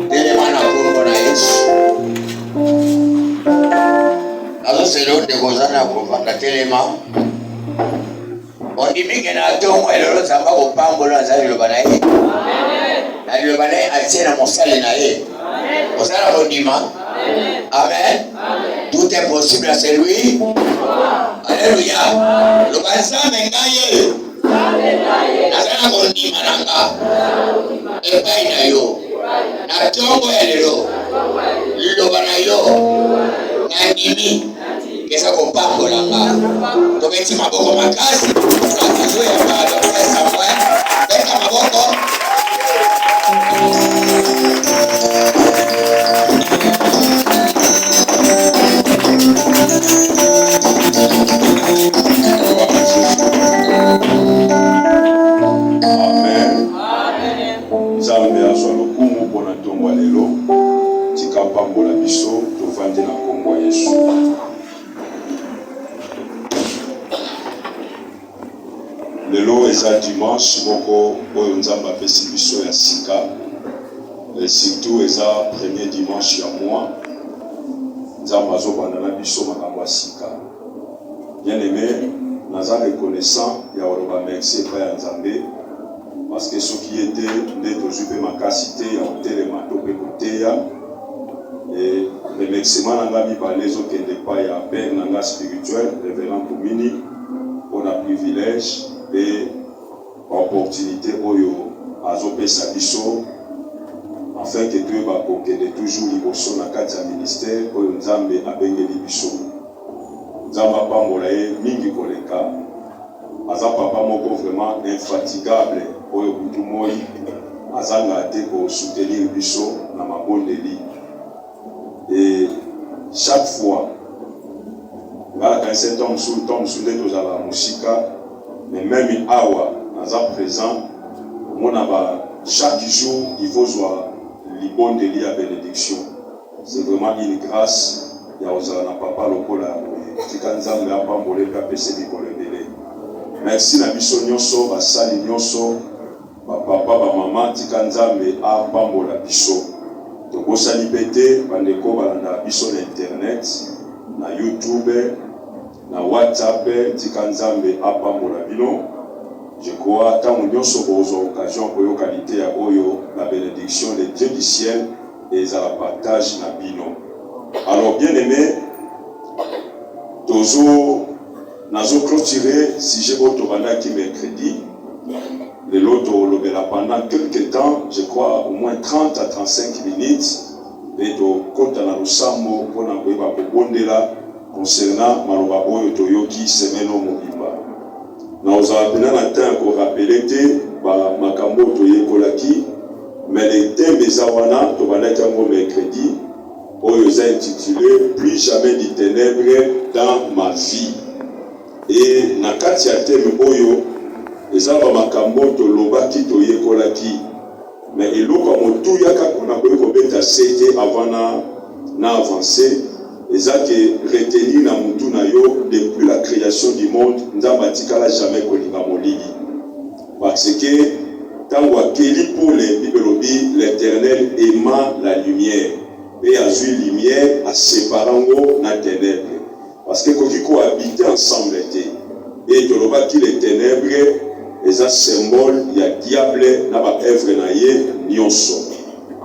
telema na kombo na Yesu. Nazo selo ndekozana kovanda telema. Ondimike na tongo elolo zamba kopambola nzali loba na ye. Amen. Na loba na ye atiena mosali na ye. Amen. Osala kondima. Amen. Amen. Tout est possible à celui. Alléluia. Loba nzambe ngaye. Nazala kondima nanga. Epai na yo. Na tongo ya lelo. Loba na yo. Na ndimi. Kesa kopambola nga. Toketi maboko makasi. Tunakizo ya bado pesa mwe. Beka maboko. Amen. Nzambe azwa lokumu pona tongo lelo. Tika pambola biso tovandi na kombo ya Yesu. Lelo eza dimanche moko oyo nzambe apesi biso ya sika. Et surtout eza premier dimanche ya mois. Nzambe azobanda na biso makambo ya sika. Bien aimé, naza reconnaissant ya oloba merci epai ya Nzambe parce que soki ete nde tozwi mpe makasi te ya kotelema to mpe koteya. Et remerciement nanga mibale ezokende epai ya père nanga spirituel révérend Komini mpona privilège et opportunité oyo azopesa biso afin que toyeba kokende toujours liboso na kati ya ministère oyo Nzambe abengeli biso. Nzambe apambola ye mingi koleka. Aza papa moko vraiment infatigable oyo butu moi azanga te ko soutenir biso na mabondeli. Et chaque fois ngala kanisa tom sunde tozala musika mais même awa naza présent mona ba chaque jour il faut joie libondeli ya bénédiction. C'est vraiment une grâce ya ozala na papa lokola tika Nzambe apambola pe apese bikolo ebele. Merci na biso nyonso basali nyonso bapapa bamama tika Nzambe apambola biso. Tokosali pete bandeko balanda biso na internet na YouTube na WhatsApp tika Nzambe apambola bino. Je crois tant nyonso bozo occasion koyo qualité ya oyo la bénédiction de Dieu du ciel et à la partage na bino. Alors bien aimé, toujours nazo clôturer si j'ai autre banda qui mercredi. Le loto lobela pendant quelques temps, je crois au moins 30 à 35 minutes, et to kota na lusambo pona koyeba kobondela concernant maloba oyo toyoki semaine mobimba. Na ozapena na temps ko rappeler te ba makambo toyekolaki, mais le thème ezawana to bandaki yango mercredi oyo eza intitulé Plus jamais du ténèbres dans ma vie. Et na kati ya thème oyo eza ba makambo tolobaki toyekolaki, mais eloko motu yaka kuna ko beta sete avant na avancer eza que retenir na mutu na yo depuis la création du monde Nzambe atikala jamais kolinga molili. Parce que tango akeli pour les bibelobi l'Éternel aima la lumière et a vu lumière à séparango na ténèbres. Parce que koki ko habiter ensemble et tolobaki les ténèbres est un symbole, il y a diable na ba œuvre na ye nyonso.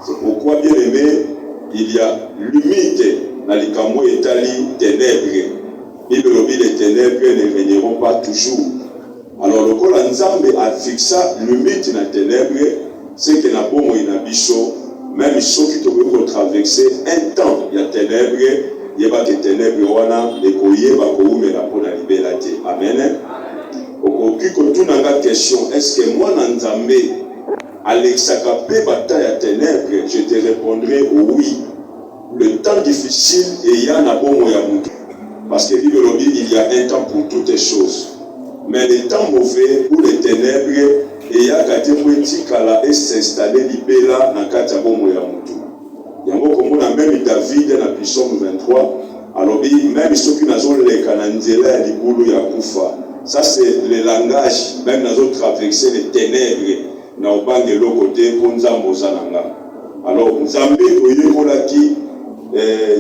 C'est pourquoi bien aimé, il y a limite na likambo etali ténèbres. Bibelobi les ténèbres ne régneront pas toujours. Alors le kola Nzambe a fixé limite na ténèbres, c'est que na bomo ina biso, même ceux qui doivent traverser un temps il y a ténèbres, il y a que ténèbres wana ekoye ba ko umela pona libela te. Amen. Okoki kotunanga question, est-ce que moi Nzambe alexaka pe bataille à ténèbres? Je te répondrai oui. Le temps difficile et ya na bomo ya mutu. Parce que il y a un temps pour toutes les choses. Mais le temps mauvais ou les ténèbres et ya kate mweti kala et s'installer libela na kati ya bomo ya mutu. Yango komona même David na Psaume 23, alors même ceux qui n'ont leka na nzela ya libulu ya kufa. Ça c'est le langage, même dans traverser les ténèbres, na obange le côté pour Nzambo zananga. Alors, Nzambe Oyekolaki,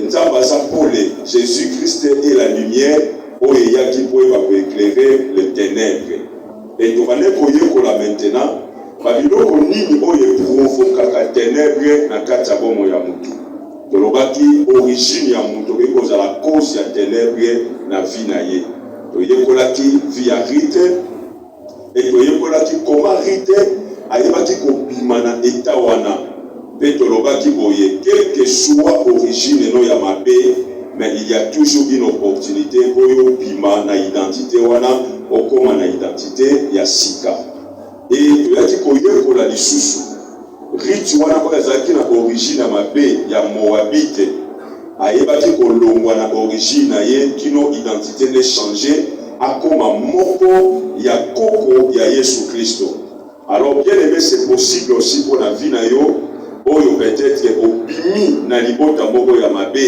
Nzamba Zampole, Jésus-Christ est la lumière, Oyeya qui peut éclairer les ténèbres. Et nous allons Oyekola maintenant, Babiloko Nini Oye provoquera ténèbres na Katabomo ya Mutu. Tolobaki origine ya Mutu, et la cause ya ténèbres na vie na ye. Oyekolaki via rite, et Oyekolaki comment rite, ayebaki kobimana etawana. Quelle que soit l'origine no ya mabe, mais il y a toujours une opportunité pour yo bima na identité wana okoma na identité ya sika. Et tu as dit ko la lisusu. Ritu wana ko ezaki na origine ya mabe ya Moabite. Ayebaki ko longwa na origine ye kino identité ne changer akoma moko ya koko ya Yesu Kristo. Alors bien aimé, c'est possible aussi pour la vie na yo. Oyo peut-être obimi na libota moko ya mabe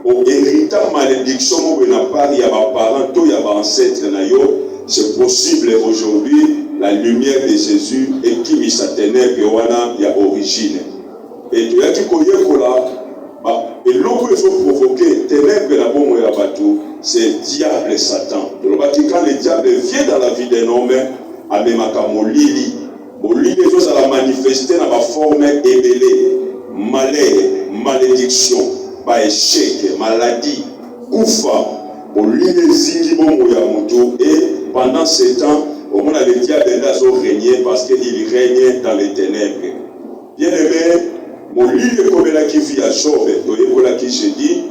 o hérita malédiction moko na part ya ba parents to ya ba ancêtre na yo. C'est possible aujourd'hui la lumière de Jésus et qui mit sa ténèbre wana ya origine. Et tu as dit ko yekola ba et l'eau que faut provoquer ténèbre la bomo ya batou, c'est diable Satan. Donc quand le diable vient dans la vie d'un homme, amemaka molili. Molili les a manifesté dans la forme ébélée, malheur, malédiction, échec, maladie, koufa. Molili zingi bomo ya mutu et pendant ce temps, au moins le diable a régné parce qu'il règne dans les ténèbres. Bien aimé, molili comme la qui vit à Job, toyekola qui je dis,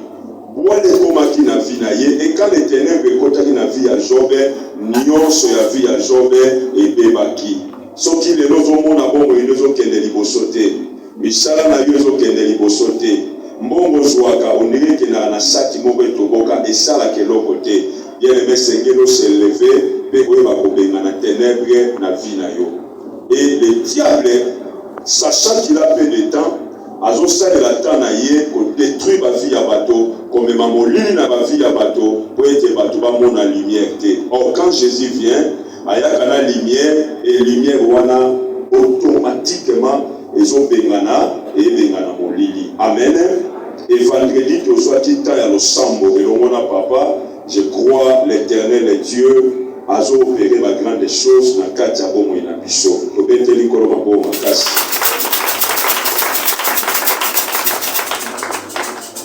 bois les komaki na vie na ye et quand les ténèbres kotaki na vie à Job, nyonso ya vie à Job et bebaki. Soki les lozo mona bongo ilozo kende liboso te misala na yozo kende liboso te mbongo zwaka onire kena na saki moko etoboka esala keloko te bien aimé sengelo se lever pe koyeba kobenga na ténèbres na vie na yo. Et le diable sachant qu'il a peu de temps azosalela temps na ye ko détruire ba vie ya bato komema molili na ba vie ya bato po ete bato bamona lumière te. Or quand Jésus vient ayaka na lumière et lumière wana automatiquement ezo bengana et bengana molili. Amen. Et vendredi tu sois tita ya losambo et omona papa, je crois l'Éternel Dieu azo opérer ma grande chose na kati ya bomo ina biso. To beteli kolo mabo makasi.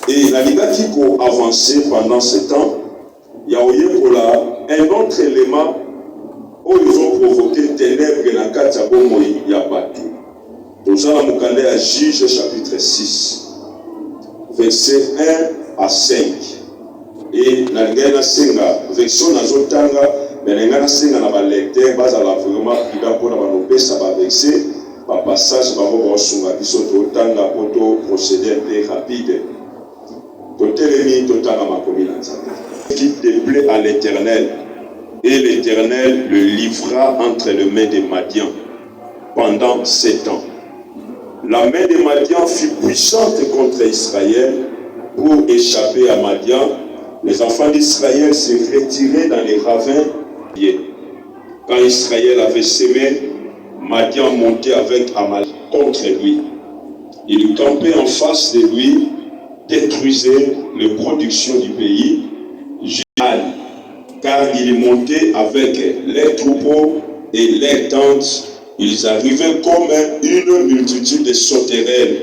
Et la ligati ko avancer pendant ce temps, il y a un autre élément où ils ont provoqué ténèbres dans le cadre de Yabatu. Nous allons nous regarder à Juge chapitre 6, versets 1 à 5. Et dans le Senga, version Nazotanga, mais dans le Senga, dans le lecteur, bas à la vraiment, il a pour nous ça va vexer, par passage, par rapport au Sunga, qui sont autant pour procéder un peu rapide. Qui déplaît à l'Éternel. Et l'Éternel le livra entre les mains de Madian pendant 7 ans. La main de Madian fut puissante contre Israël. Pour échapper à Madian, les enfants d'Israël se retiraient dans les ravins. Quand Israël avait semé, Madian montait avec Amalek contre lui. Il campait en face de lui, détruisait les productions du pays, car il montait avec les troupeaux et les tentes. Ils arrivaient comme une multitude de sauterelles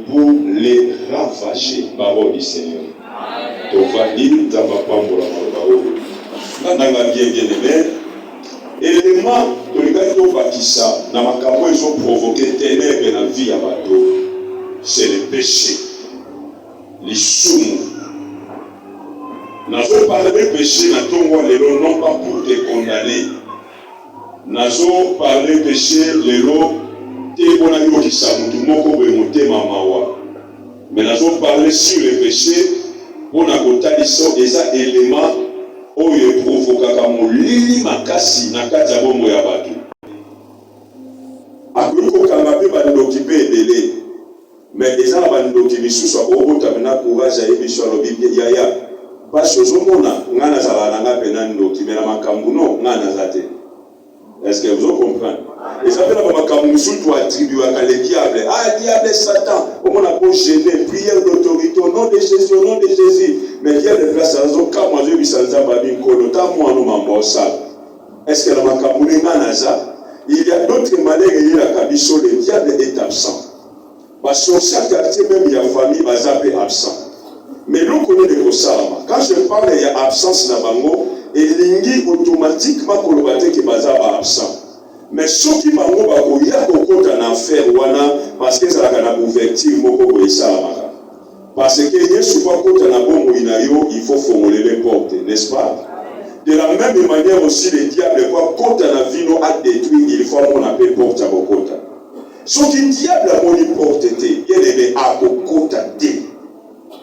pour les ravager. Parole du Seigneur. Élément de l'égalité Bakissa, dans ma carrière, ils ont provoqué ténèbres dans la vie à bateau. C'est le péché. Les soumous. Nous avons parlé de péché, non pas pour te condamner. Nous avons parlé de péché, mais nous avons parlé sur le péché pour nous des éléments où il provoque molili makasi na kati ya bomoi ya bato. Akoki kokanga mpe bandoki mpe ebele. Mais eza na bandoki misusu akobota na courage ya yebiso alobi yaya basi ozomona nga nazala na nga mpe na ndoki me na makambo no nga naza te. Est-ce que vous comprenez? Et ça fait la Makamousou, tu attribues à le diable. Ah, diable, Satan. On a beau gêner, prière d'autorité au nom de Jésus, au nom de Jésus. Mais il y a des places à la zone, quand moi je vis sans Zababin, moi nous m'en est-ce que la Makamoulé Manaza, il y a d'autres manières de dire la Kabiso, le diable est absent. Parce que chaque quartier, même il y a famille, il est absent. Mais nous connaissons les Kosalama. Quand je parle, il y a absence dans Bango, et l'ingui automatiquement qu'on va dire que Bazaba absent. Mais ceux qui Bango, il y a beaucoup d'en enfer, parce que ça a ouverture, parce que il souvent quand il faut formuler les portes, n'est-ce pas? De la même manière aussi, le diable, quand on a vu a détruit, il faut qu'on appelle porte à Bokota. Ce qui le diable a mis porte, il est à Bokota.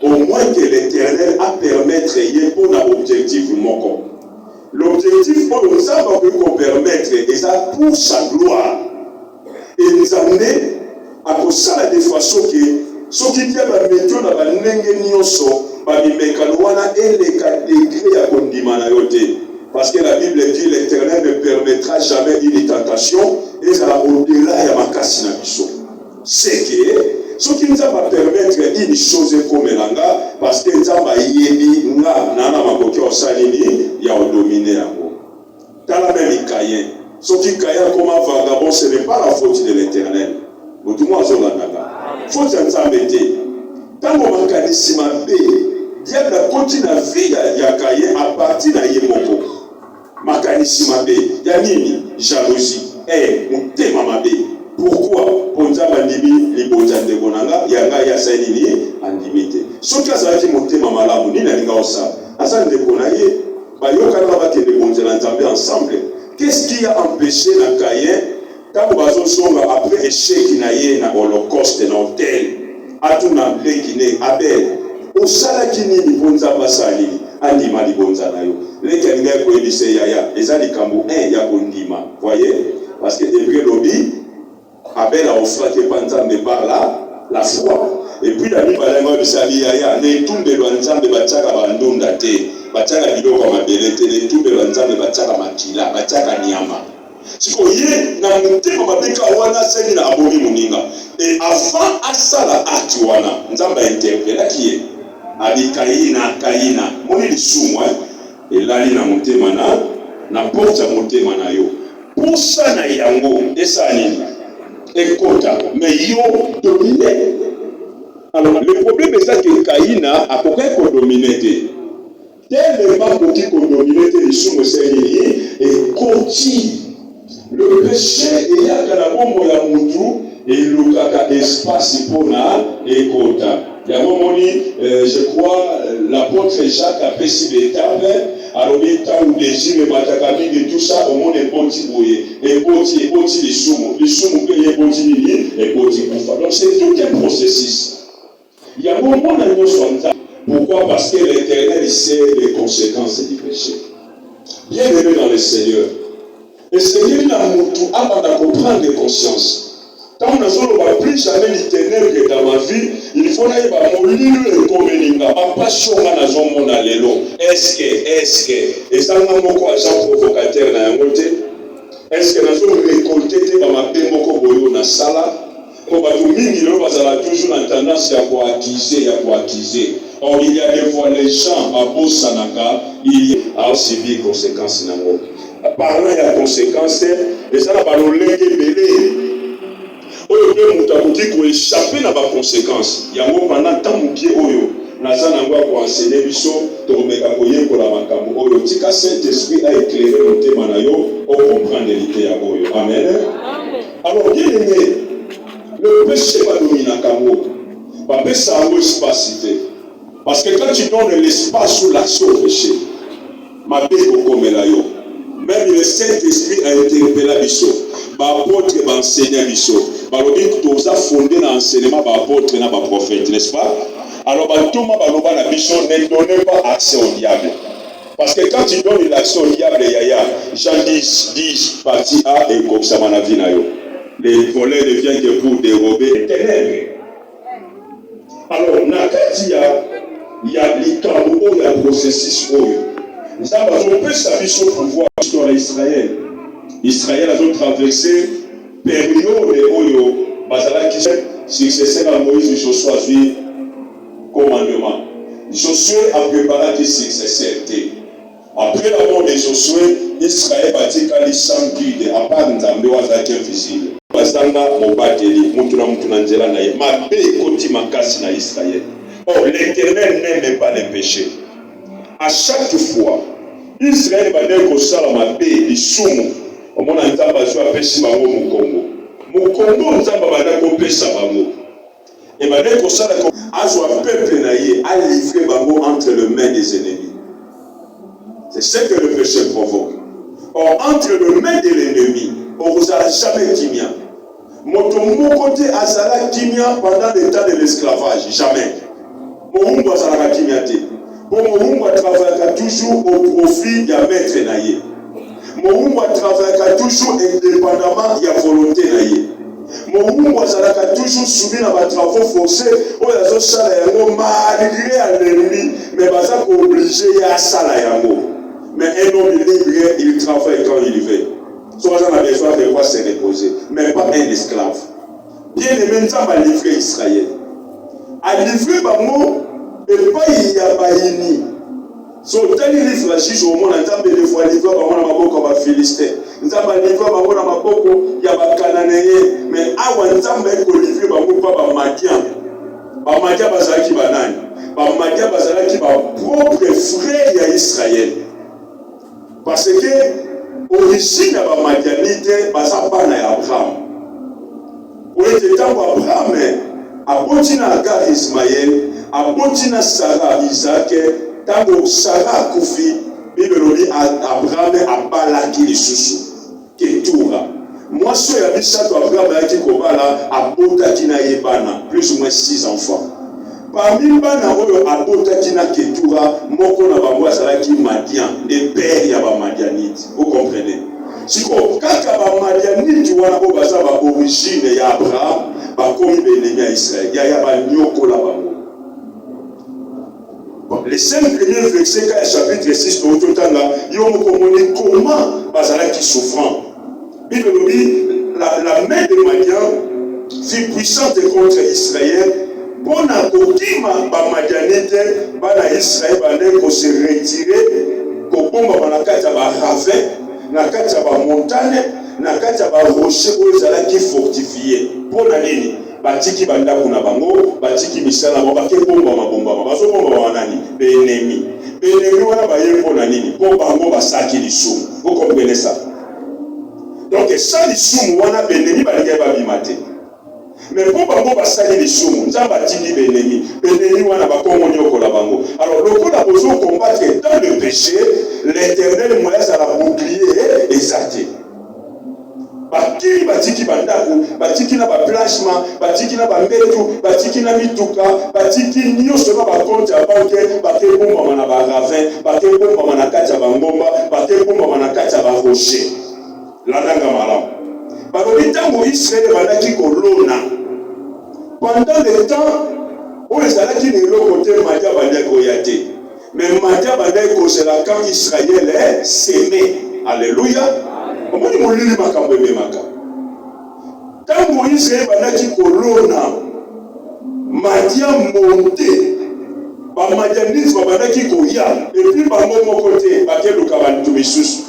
Au moins que l'Éternel a permettre pour un objectif moko. L'objectif pour nous avons pu permettre et ça pour sa gloire. Et nous amener à ça de façon que ce qui dit la méthode dans la langue nyoso ba bimekalouana et les degrés à kondimana yote. Parce que la Bible dit l'Éternel ne permettra jamais une tentation et ça au-delà ya makasi na biso. C'est que ce qui nous a permettre une chose comme l'anga, parce que nous avons yébi nana makoki osalini ya dominer yango. Dans la même Caïn, ce qui Caïn comme un vagabond, ce n'est pas la faute de l'Éternel. Nous tout le monde a faute de Nzambete. Tant qu'on manque ma bé, diable continue à vivre ya Caïn à partir de Yemoko. Makanisima bé, yanini jalousie, mutema mabe. Pourquoi? Pour nous andimi les bonnes de Bonanga, yanga ya saini andimité. Ce qui a été monté mamala, ni na linga osa. Asa de Bonaye, bayoka na ba te de bonnes ensemble ensemble. Qu'est-ce qui a empêché na Caïn quand bazo songa après échec na ye na holocauste na hôtel, atuna lekine Abel. Osala kini ni bonza basali, andima li bonza na yo. Le kaninga ko elise yaya, ezali kambo 1 ya bondima. Voyez? Parce que Hébreu lobby Abel a offert que Panzambe par là, la foi. Et puis la Bible a dit que les tombes de l'Anzambe bataka bandunda te, bataka biloko mabelete, les tombes de l'Anzambe bataka makila, bataka nyama. Si vous voyez, na mutema mabeka wana seli na abori muninga. Et avant asala atuana, Nzamba interpella qui est ali Kaina, moni lisumu et là na mutema na porte mutema na yo. Pour ça na yango esa nini? Ekota, mais yo dominé. Alors le problème est ça que Kaina a pourquoi dominé. Tellement petit qu'on dominé les sous Seigneur et continue. Le péché est à la bombe ya mutu et le kaka espace pour na ekota. Il y a un moment je crois l'apôtre Jacques a fait si l'étape. Alors il y a un désir de matakami de tout ça au monde est petit boyer et petit les soumous payés petit et petit kufa. Donc c'est tout un processus. Il y a un moment dans nos soins. Pourquoi? Parce que l'Éternel sait les conséquences du péché. Bienvenue dans le Seigneur. Le Seigneur n'a pas comprendre conscience. Quand on ne va plus jamais l'Éternel que dans ma vie, il faut aller mourir et communiquer. Ma passion à mon allélo. Est-ce que, et ça n'a pas beaucoup d'agents provocateurs dans la montée. Est-ce que nous avons récolté dans ma paix beaucoup boyo na sala? Pour que nous avons toujours la tendance à acquiser. Or il y a des fois les gens à Bossanaka, il y a aussi des conséquences dans le monde. Parlant de la conséquence, et ça va nous léguer belé. Oyo mutabuki ko échapper na ba conséquences. Yango pendant tant mukie oyo naza nangwa ko enseigner biso to meka ko yekola makambo oyo tika Saint-Esprit a éclairé le thème na yo au comprendre l'idée ya oyo. Amen. Alors bien aimé, le péché va dominer kango. Ba pesa un espace. Parce que quand tu donnes l'espace sous l'action au péché, ma bé ko komela yo. Même le Saint-Esprit a interpellé Bisso. L'apôtre va enseigner Bisso. Tu as fondé l'enseignement de l'apôtre et de prophète, n'est-ce pas? Alors, ne donnez pas accès au diable. Parce que quand tu donnes l'accès au diable, Jean 10, partie A, et comme ça, les volets ne viennent que pour dérober les ténèbres. Alors, il y a le processus. Nous avons fait sa mission pour voir l'histoire d'Israël. Israël a traversé période oyo bazalaki successeur à Moïse Josué azwi commandement. Josué a préparé qui successeur. Après la mort de Josué, Israël batikali sans guide à part Nzambe wazaki invisible. Bazanga mobateli mutuna mutuna nzela na ye mabe ekoti makasi na Israël. Or l'Éternel n'aime pas les péchés. À chaque fois Israël va dire que ça mabe lisumu omona Nzambe azwa pesi bango mukongo. Mukongo Nzambe va dire ko pesa bango. Et va dire que ça azwa peuple na ye a livré bango entre les mains des ennemis. C'est ce que le péché provoque. Or, entre les mains de l'ennemi, on vous a jamais kimia. Mon côté azala kimia pendant le temps de l'esclavage. Jamais. Mon azala kimia te. Mon travaille toujours au profit de la maître naïe. Mon travaille toujours indépendamment de la volonté naïe. Mon azala toujours soumis à des travaux forcés. On a malgré l'ennemi, mais baza obligé à salayango. Mais un homme libre, il travaille quand il veut. Soit on a besoin de quoi se reposer, mais pas un esclave. Bien aimé, nous avons livré Israël. À livrer, et pas il y a pas ini. So, tel livre, si au monde, nous avons des fois livré, nous avons Philistin. Nous avons livré, il y a pas Cananéen. Mais avant, nous avons livré, pas Madian. Madian, bazalaki banani. Madian, bazalaki propre frère d'Israël. Parce que l'origine de la Madianite, c'est Abraham. Pour être temps Abraham, Abotina Agar Ismaël, Abotina Sarah Isaac, tant que Sarah Koufi, Abraham a balaki les sous Ketura. Moi, je suis habitué à Abraham qui Kobala, Abota Kinaïbana, plus ou moins 6 enfants. Parmi bana oyo abotaki na Ketura moko na bango azalaki Madian, les pères ya ba Madianite. Vous comprenez? Siko kaka ba Madianite wana ko baza ba origine ya Abraham ba komi benemi ya Israël. Ya ba nyoko la bango. Bon, les 5 premiers versets du chapitre 6 de Ototanga, yo moko moni comment bazalaki souffrant. Bible dit la main de Madian fut puissante contre Israël. Pour na kokima ba Madianite bana Israël bande ko se retirer ko bomba bana kati ba ravin na kati ba montagne na kati ba rocher oyo ezalaki fortifié pour na nini batiki banda kuna bango batiki misala ba ke bomba mabomba bazo bomba wanani benemi wana ba ye pour na nini pour bango basaki lisumu. Vous comprenez ça? Donc ça lisumu wana benemi ba ba bimate. Mais pour bango basali les choux, nous avons bâti l'ennemi. L'ennemi wana bakongo nyoko la bango. Alors le coup a besoin de combattre dans le péché, l'Éternel moyen à la bouclier exalté. Bakiri batiki bandako, batiki na ba plasma, batiki na ba metu, batiki na mituka, batiki nyoso na ba compte ya banque, bake bomba na ba ravin, bake bomba na kati ya bangomba, bake bomba na kati ya ba rocher. La nanga malam. Balobitango Israël bandaki kolona. Pendant le temps où les Alaki ne l'ont côté Madia Bandeko Yate. Mais Madia Bandeko c'est là quand Israël est sémé. Alléluia. Comment dit mon lili makambe maka? Tant que Israël bandaki kolona, Madia monté. Ba Madianisme bandaki koya. Et puis ba mon côté, ba kelo kabantu misusu.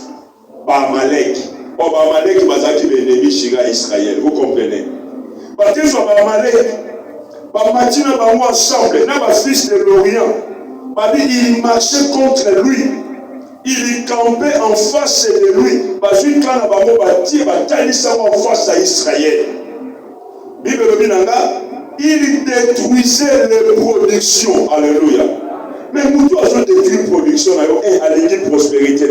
Ba Amalek. Ba Amalek bazaki benemi shiga Israël. Vous comprenez? Parce que ba Amalek Matina bango ensemble, n'a pas fils de l'Orient. Il marchait contre lui. Il campait en face de lui. Parce que quand bango bâti, en face à Israël. Bible il détruisait les productions. Alléluia. Mais nous devons détruire la production. Alléluia prospérité.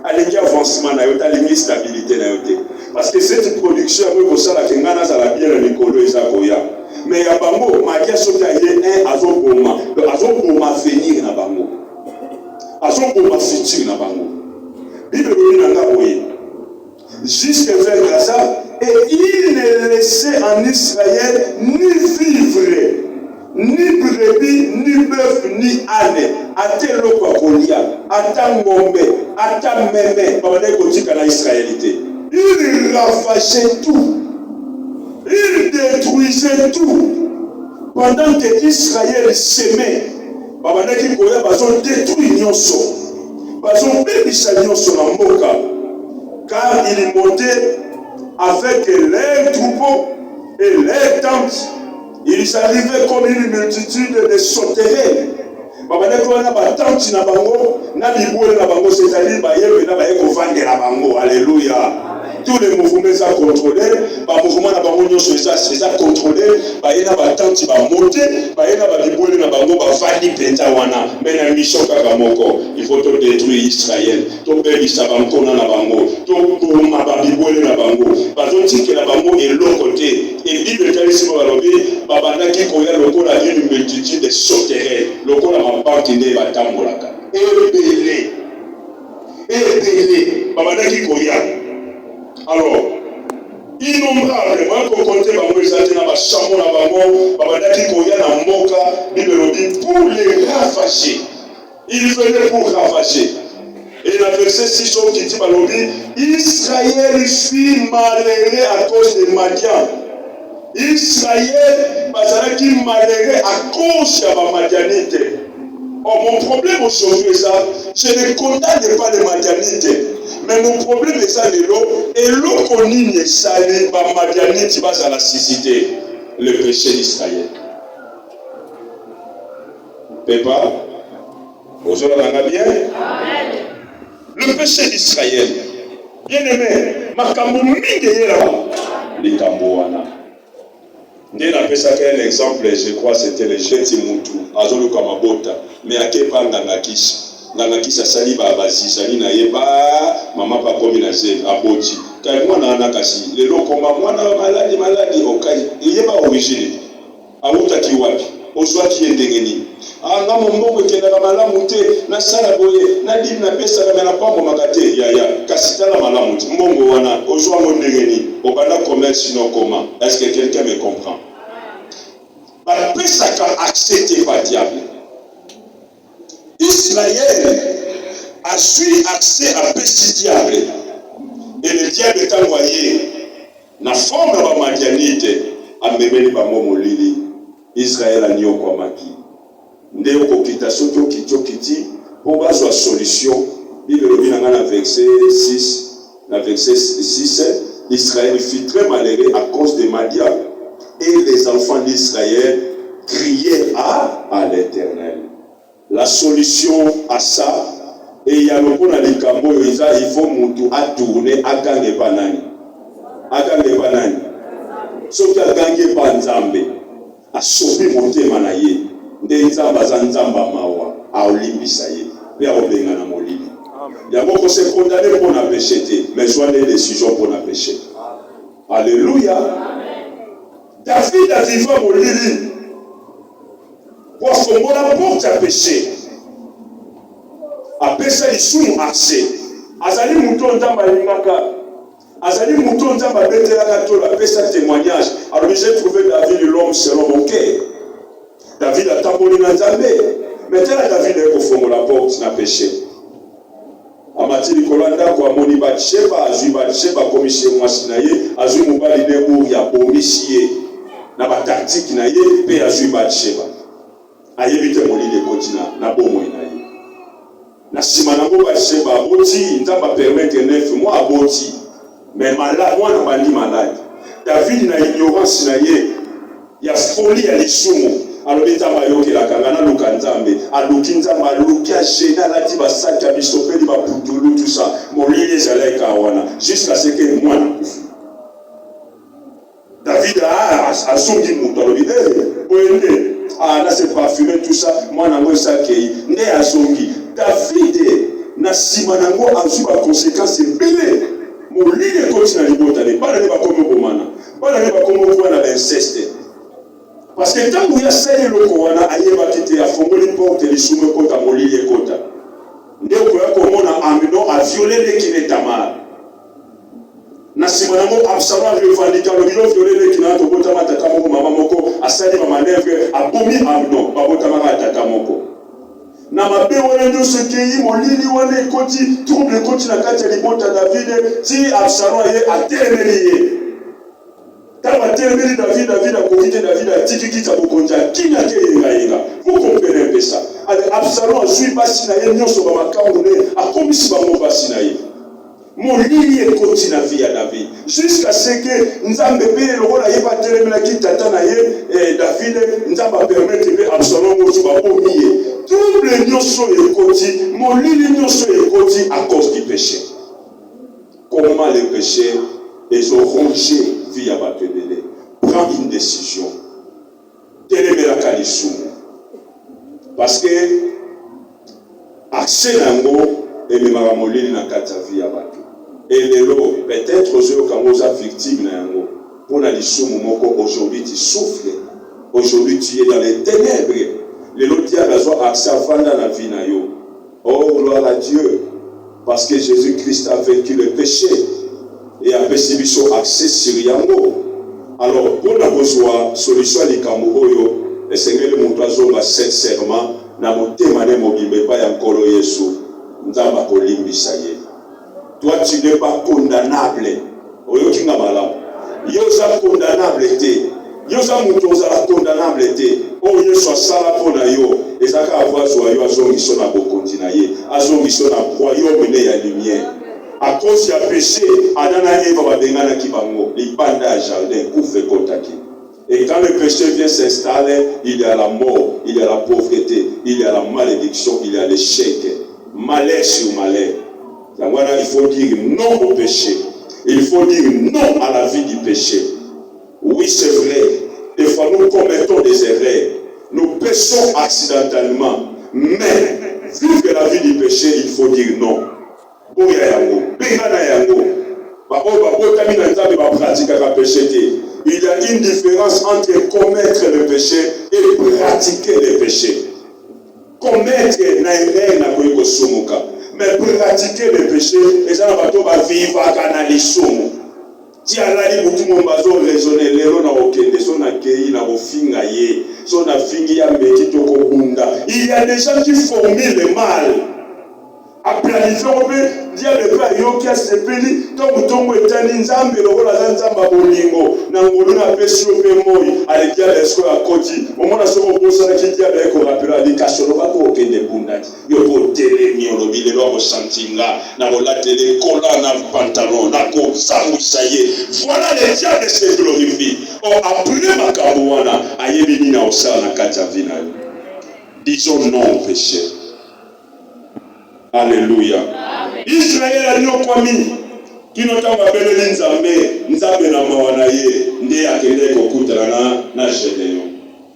Alléluia avancement. Alléluia stabilité. Parce que cette production, elle a bien le mais il y a bango, Madia Soka est un azoboma. Le azoboma venir na bango. Azoboma futur na bango. Bible dit jusque vers Gaza, et il ne laissait en Israël ni vivre, ni brebis, ni bœuf, ni âne. Ate lokwa kolia, ata ngombe, ata meme, babane kotika na Israélité. il ravageait tout. Il détruisait tout. Pendant que Israël s'aimait, ils ont détruit Nyonso. Ils ont détruit Nyonso na mboka. Car ils montaient avec leurs troupeaux et leurs tentes. Ils arrivaient comme une multitude de sauterelles. Alléluia. Tous les mouvements sont contrôlés. Les mouvements sont contrôlés. Il faut détruire Israël. Et Bible une multitude de sauterelles. Alors, innombrable, moi, pour compter, pour les ravager. Il venait pour ravager. Et la verset 6 qui dit, Israël fut malheureux à cause de Madian. Israël qui malheureux à cause de la Madianite. Oh, mon problème aujourd'hui est ça, je ne condamne pas les Madianites. Mais mon problème est ça, l'eau. Et l'eau qu'on y est salé, la Madianite va à la cécité. Le péché d'Israël. Pépa, aujourd'hui on a bien. Le péché d'Israël. Bien aimé, ma kamboumine est là. Les Kambouana. Dès la paix, un exemple, je crois, c'était le Jeti Moutou, Azolo Kamabota, mais à Kepa Nganakis. Nganakis a sali Babasi, Sali Naïba, Maman Papomi Nazé, Aboti. Car moi, Nanakasi, les locaux, moi, maladie, Okai, il n'y a pas origine. Aouta Kiwapi, Oswa qui est dégainé. Ah, non, mon bon, qui est dans la malamouté, na salaboye, na dim na pesa, na pas mon magate, yaya, Kassita la malamouté, Mongo wana, Oswa mon dégainé, au bana commerce sinon comment. Est-ce que quelqu'un me comprend? La pesa qu'a accepté par diable. Israël a su accès à petit diable. Et le diable est envoyé dans la forme de la Madianite à Memeli Bamomolili. Israël a nié au Kwamaki. Ndeo kokita soto kitio kiti pour avoir la solution. Bible le dans le verset 6, dans verset 6, Israël fut très malheureux à cause de Madian. Et les enfants d'Israël criaient à l'Éternel. La solution à ça, et il y a le point à l'Ikambo, il faut moutou à tourner à gagner banani. À gagner banani. Sauf qu'à gagner banzambe, à sauver monter manaye, des zamba mawa, à olimbisaye, et à obéir à molili. Il y a beaucoup de condamnés pour la péché, mais soit des décisions pour la péché. Alléluia. David a vécu à molili. Pour fombo la porte à péché. A péché les sous accès. Azali mouton dans ma lingaka. Azali mouton dans ma bête la péché témoignage. Alors j'ai trouvé David l'homme selon mon cœur. David a tambouré dans Zambé. Mais tel David est au fombo la porte à péché. Amatili kolanda kwa moni Batsheba, azui Batsheba komishe mwasinaye, azui mubali ne ou ya bomisie. Na ba tactique na ye pe azui Batsheba. Ayebite molide kotina na bomo inaye na sima na bo Batsheba aboti nzamba permettre 9 mois aboti mais malade moi na bandi malade David na ignorance na ye ya folie ya lisumu alobi nzamba yokela kanga na luka nzambe aluki nzamba aluki a gêné la ti basaka bisopeli ba putulu tout ça molide zaleka wana jusqu'à ce que moi na kufu David a songi muto alobi boende ah là c'est parfumé tout ça moi nango ça kei ne azongi David na sima nango azuba conséquences belé mo lile kotina libota ne pas ne ba komo bomana pas ne ba komo kwa na inceste parce que tant que ya seli loko wana ayeba kite ya fongoli porte les sume kota mo lile kota ndio kwa komona Amnon a violé les Tamar na sima nango Absalom revendika le bilo violé les kina to bota matata moko mama moko asali ma manœuvre abomi Amnon babota maka tata moko na mabe wana nyonso ekei molili wana ekoti trouble ekoti na kati ya libota David ti Absalom ye atelemeli ye ntango atelemeli David akoki te David atiki kiti ya bokonzi akimi ate yengayenga. Vous comprenez un peu ça. Absalom azwi basi na ye nyonso bamakambo ne akomisi bango basi na ye. Molili ekoti na vie ya David jusqu'à ce que nzambe pe lokola ye batelemelaki tata na ye David nzambe apermettre pe Absalom ozo babomi ye. Trouble nyonso ekoti molili nyonso ekoti à cause du péché. Comment le péché ils ont rongé vie ya bato ebele. Prends une décision telemelaka lisumu parce que accès nango ememaka molili na kati ya vie ya bato. Et lelo, peut-être aux victimes na yango. Pour la lisumu moko, aujourd'hui tu souffres. Aujourd'hui tu es dans les ténèbres. Lelo diable a accès à vendre la vie na yo. Oh gloire à Dieu. Parce que Jésus-Christ a vaincu le péché. Et a péché biso accès sur yango. Alors pour la besoin solution à likambo oyo, le Seigneur le montre azonga sincèrement na motema ne mobimbe pa ya nkolo Yesu. Nzamba kolimbisa ye. Toi, tu n'es pas condamnable. Oyokinga malam. Yosa condamnable te. Yosa mutoza condamnable te. Oh Yesu asala pona yo. Ezaka avoir joyeux azongiso na bokonzi na ye. Azongiso na royaume ne ya lumière. À cause ya péché, Adana Eva babengana kibango. Libanda ya jardin kufe kotaki. Et quand le péché vient s'installer, il y a la mort, il y a la pauvreté, il y a la malédiction, il y a l'échec. Malheur sur malheur. Il faut dire non au péché. Il faut dire non à la vie du péché. Oui, c'est vrai. Des fois, nous commettons des erreurs. Nous péchons accidentellement. Mais, vu que la vie du péché, il faut dire non. Il y a une différence entre commettre le péché et pratiquer le péché. Commettre n'a rien à voir. Mais pratiquer le péché, les gens vont vivre à l'issoum. Si Allah dit que tout le monde va raisonner, les gens n'ont aucun de son accueil, n'ont finga ye, son affingi à méditer au Kobunda. Il y a des gens qui formulent le mal. À planifier, on peut dire le père Yokia Sepeli, Tom Etani Nzambe, le rôle à Nzamba Bolingo, Nangoluna Pesio Pemoi, à l'égal d'Esco à Koti, au moment où on pose la question avec on rappelle à l'Ikasholova pour aucun des Bundati. Yo pour télé, ni on le vit, le roi Santinga, n'a pas la télé, cola, n'a pantalon, n'a pas sangu, ça y est. Voilà les diables se glorifient. Or, après ma Kabouana, à Yémini, au Sa, na Katavina. Disons non au péché. Alléluia. Israël a dit au Kwami, qui n'entend pas belle Nzambe, Nzambe na mawana ye, nde akende kokutana na Gédéon.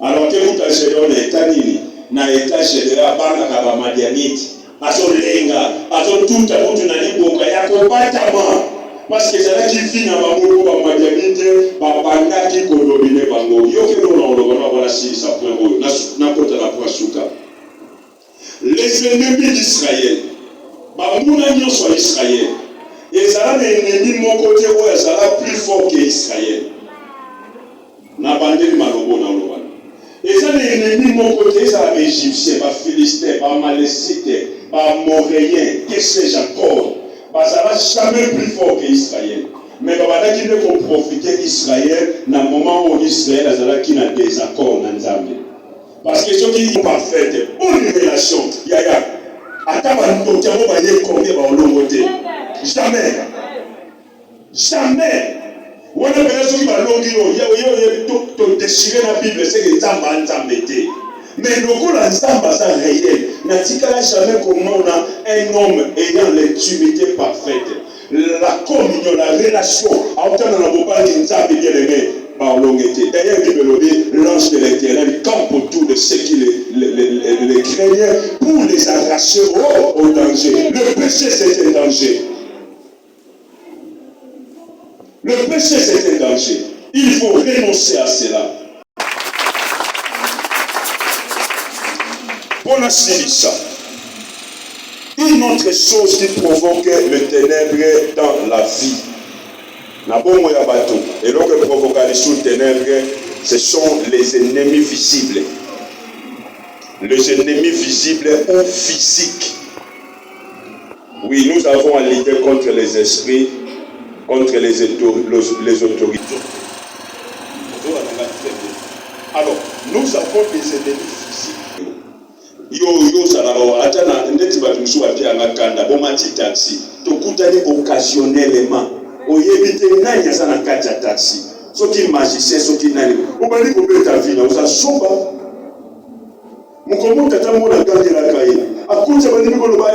Alors que vous avez Gédéon na etanini, na état Gédéon abanga kaba madianite, azo lenga, azo tuta mutu na libonga ya kompatama. Parce que c'est là qui vit na bango ba madianite, ba bandaki ko dominer bango. Yo ke no na olobana wala si sa point na kota la prasuka. Les ennemis d'Israël, Bamouna Nyon soit Israël. Et ça a des ennemis de mon côté, ça a plus fort qu'Israël. N'a pas de malobo dans le monde. Et ça a des ennemis de mon côté, ça a des Égyptiens, des Philistins, des Malécites, des Moréens, que sais-je encore. Ça n'a jamais plus fort qu'Israël. Mais il ne faut profiter d'Israël dans le moment où Israël a des désaccords dans Zambie. Parce que ceux qui sont parfaits, bonne relation, yaya, attends, jamais. Jamais. On a besoin de la longue, déchirer la Bible, c'est que Zamba Nzambete. Mais le coup, la Zamba, ça réel. N'a-t-il jamais comment on a un homme ayant l'intimité parfaite, la communion, la relation, à autant dans la bouba qui nous a bien aimé. D'ailleurs, l'ange de l'Éternel campe autour de ceux qui les craignaient pour les arracher au danger. Le péché, c'est un danger. Le péché, c'est un danger. Il faut renoncer à cela. Pour la ça. Une autre chose qui provoque le ténèbre dans la vie. Et donc, le provocation ténèbres, ce sont les ennemis visibles. les ennemis visibles ou physiques. Oui, nous avons à lutter contre les esprits, contre les autorités. Alors, nous avons des ennemis physiques. Yo salaro atana ndeti batumsu apia ngakanda bomati taxi tokutani occasionnellement oyebite nanya sana kacha taxi soki magicien soki nani obali kobeta vina uzasomba mukomo tata mona gangela kai akucha bani bikolo ba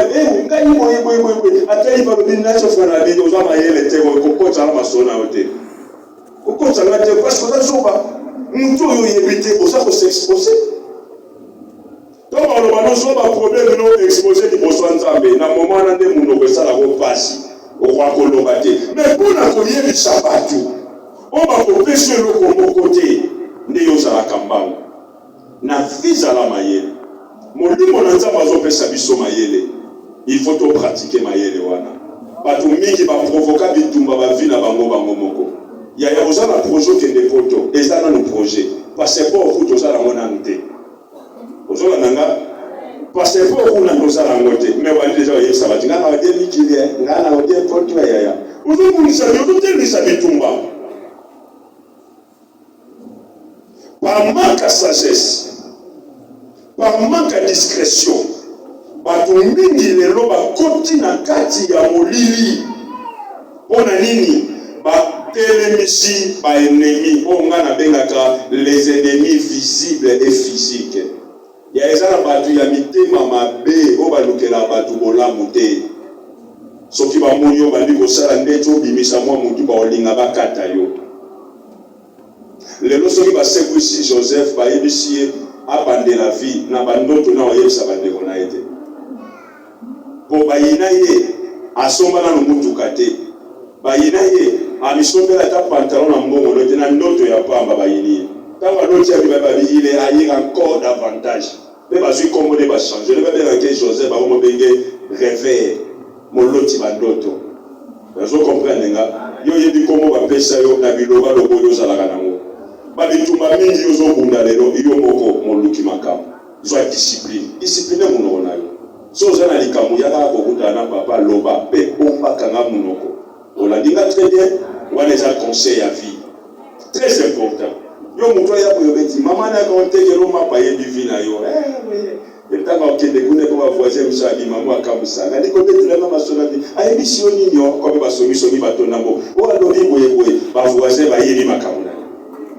ngai moye atai ba bina so fana bi uzama yele te ko kokota masona ote kokota ngate parce que uzasomba mtu oyebite osako s'exposer. Donc, on va nous avoir un problème de nous exposer du besoin de Zambé. Dans le moment où on a besoin de passer, on va colombater. Mais pour la collier du sabbat, on va couper sur le côté. Néo à la campagne. Na fils à la maïelle. Mon dit mon ensemble a fait sa biso maïelle. Il faut tout pratiquer maïelle. Pas tout le monde qui va provoquer des tombes à vie dans bango moko. Il y a besoin d'un projet qui est des poteaux. Et ça dans le projet. Parce que pour tout ça, on a noté. Ozola nanga passeport kuna kozala ngote mais wali déjà yé sabati ngana wade mikile ngana wade portu ya uzomunisa yotelisa bitumba par manque de sagesse par manque de discrétion batu mingi lelo bakoti na kati ya molili pona nini ba telemisi ba ennemis o ngana bengaka les ennemis visibles et physiques. Il y a des gens qui ont été mabe o balukela batu bolamu te soki ba monyo bandi ko sala ndeto bimisa mwa mutu ba olinga bakata yo lelo soki ba sekwisi Joseph ba yebisi abande la vie na bandoto na oyebisa bande kona ete po bayina ye asomba na mutu kate bayina ye amisombela ta pantalon na mbongo lote na ndoto ya pamba bayini tango lote ya bibabi il est ailleurs encore davantage. Mais parce que comme on est changé, le bébé que Joseph a rêvé moloti bandoto. Vous comprenez nga? Yo yebi komo ba pesa yo na biloba lobo yo zalaka nango. Ba bituma mingi yo zo bunda lelo yo moko moluki makam. Zo discipline. Discipline munoko na yo. So zana likamu ya ka kokuta na papa loba pe bomba kanga munoko. On l'a dit très bien, on a des conseils à vie. Très important. Yo muto ya boyobeti mama na konte kelo mapa ye divina yo etanga okende kune ko bavoisin msali mama akabusa ngani ko betela mama sonati ayi bisioni nyo ko be basomi somi batonda mbo o alobi boye bavoisin ba yeli makamuna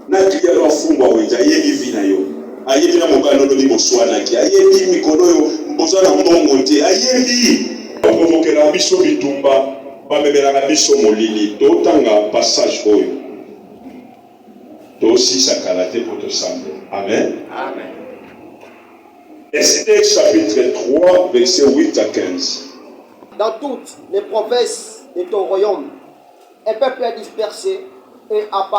na kiya lo fungwa wenja ye divina yo ayi bina mobano lo ni boswana ki ayi bi mikono yo mbozana mbongo te ayi bi provokera biso bitumba ba bebela biso molili to tanga passage oyo toi aussi ça karaté pour te sembler. Amen. Amen. Esther chapitre 3, versets 8 à 15. Dans toutes les provinces de ton royaume, un peuple est dispersé et à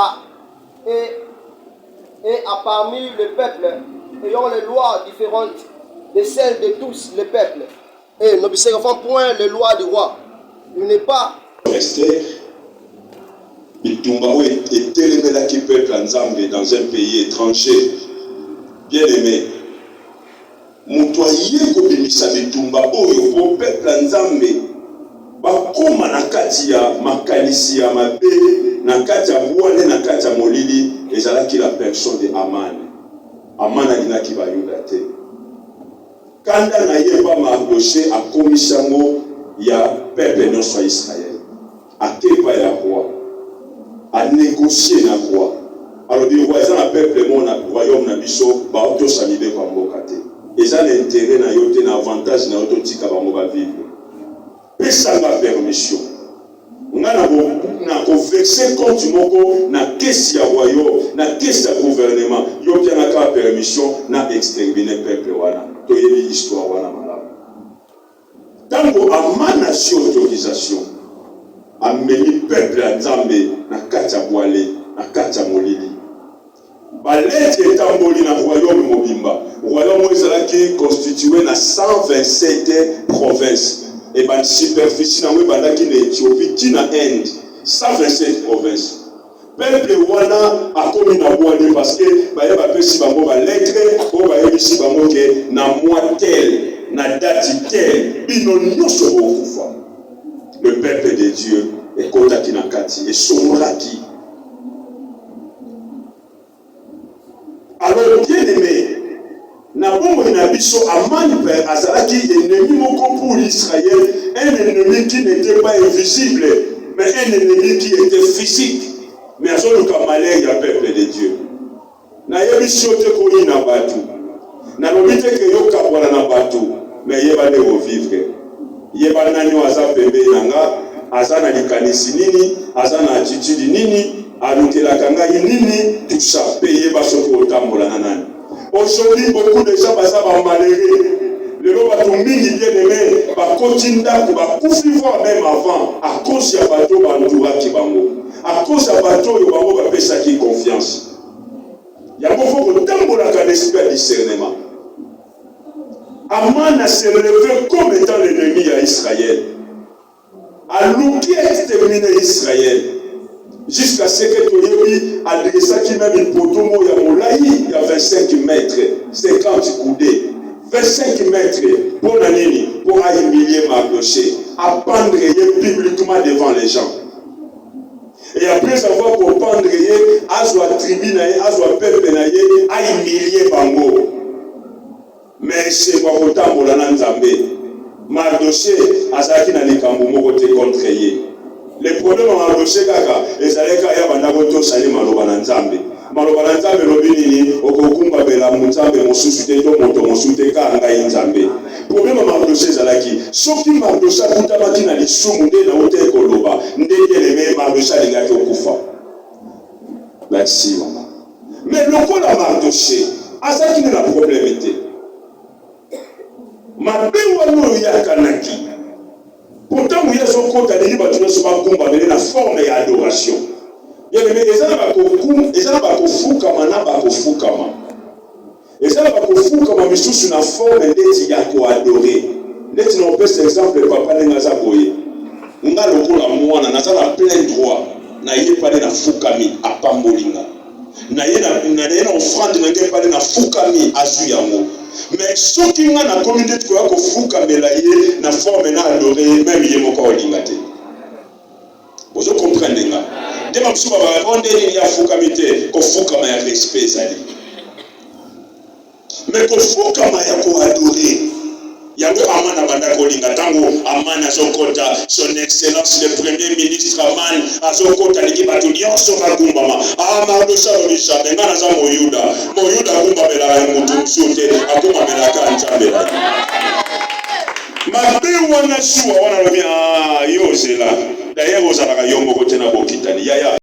parmi le peuple ayant les lois différentes de celles de tous les peuples. Et n'observons point les lois du roi. Il n'est pas. Esther. Bitumba est télémela qui peuple ensemble dans un pays étranger. Bien aimé. Mutoye ko bimisa bitumba oyo po peuple ensemble. Ba koma na kati ya makanisi ya mabe na kati ya bwale na kati ya molili ezalaki la personne de Aman. Aman alinaki ba yuda te. Kanda na yeba Mardoché akomisango ya peuple nyonso ya Israël. Akepa ya roi. À négocier na roi. Alors le roi est un peuple mon royaume na biso ba auto samibe kwa mboka te. Eza l'intérêt na yote na avantage na auto tika ba mboka vivre. Pesa na permission. Ngana bo na ko verser compte moko na caisse ya royaume, na caisse ya gouvernement. Yote na ka permission na exterminer peuple wana. To yebi histoire wana malamu. Tango amana si autorisation. Ameni peuple à Nzambe na katia boale na katia molili balete etamboli na royaume mobimba royaume ezalaki constitué na 127 provinces et ban superficie na bandaki na Éthiopie ti na Inde 127 provinces peuple wana akomi na boale parce que baye bapesi bango ba lettre o bayebisi bango ke na mois tel, na date tel, bino nyonso bokufa. Le peuple de Dieu est kotaki na kati et somolaki. Alors bien aimé, na bongo na biso Amani père azalaki ennemi moko pour Israël, un ennemi qui n'était pas invisible, mais un ennemi qui était physique. Mais à son cas malheur, il y a peuple de Dieu. Na yebi siote ko ina batu. Na lobite ke yo kapwala na batu, mais yeba de revivre. Yeba nanyo aza bebe nanga, aza na likanisi nini, aza na attitude nini, alukelaka ngai nini, tout ça payer basoki otambola na nani. Aujourd'hui, beaucoup de gens sont malheureux. Le lot va tomber, bien aimé, va continuer va poursuivre même avant, à cause de bateau, à cause de bateau, il va faire ça qui confiance. Il y a beaucoup de temps pour la l'esprit discernement. Aman a se levé comme étant l'ennemi à Israël. A l'oublié exterminer Israël. Jusqu'à ce que Toyebi adressa qui même une potomo ya Molaï, il y a 25 mètres, 50 coudées. 25 mètres pour l'année, pour humilier Mardoché, à pendre publiquement devant les gens. Et après avoir pour pendre, à soit tribu, à soit peuple, à humilier Bango. Mais c'est moi autant pour la Nzambé. Mardoché, à Zaki n'a les Kamboumou côté contre lui. Les problèmes en Mardoché, les Aleka Yabandagoto Sali Malobana Nzambé. Malobana Nzambé Robinini, Okokumba Bela Muzambe, Mosusute, Moto, Mosute, Kanga Nzambé. Problème en Mardoché Zalaki. Sauf que Mardoché a tout abattu dans les soumoudes, dans le thé Koloba. Ndé les Mardoché a les Kufa. Merci, maman. Mais le coup de Mardoché, à ça qui n'est la problémité. Mabéwano Yakanaki. Pourtant, il y a son compte à l'île, tu ne sais pas comment la forme et adoration. Il y a des gens qui ont Fukama. Et ça va Fukama, mais sous une forme d'être adoré. N'est-ce pas, par exemple, papa Nengazaboye. On a le coup à moi, on a plein droit. Naïe pas de Fukami à Pambolinga. Naïe n'a offrande, n'a pas de Fukami à Zuyamo. Mais ceux qui ont la communauté de Kouako Fouka Melaye n'a forme n'a adoré même Yemoko Olingate. Vous comprenez là? Dès que vous avez répondre, il y a Fouka Mite, que Fouka m'a respect Zali. Mais que Fouka m'a adoré. Yango Amana Bandako Lingatango, Amana Zokota, son excellence le premier ministre Aman, Azokota Nikibatu Nyonso Makumbama, Amadosha Olisha, Bengana za Moyuda Kumba Bela Mutumsute, Akuma Bela Kanchambela. Mabe wana suwa wana robi yo zela. D'ailleurs, aux Alaka Yombo Kotena Bokitani. Yaya.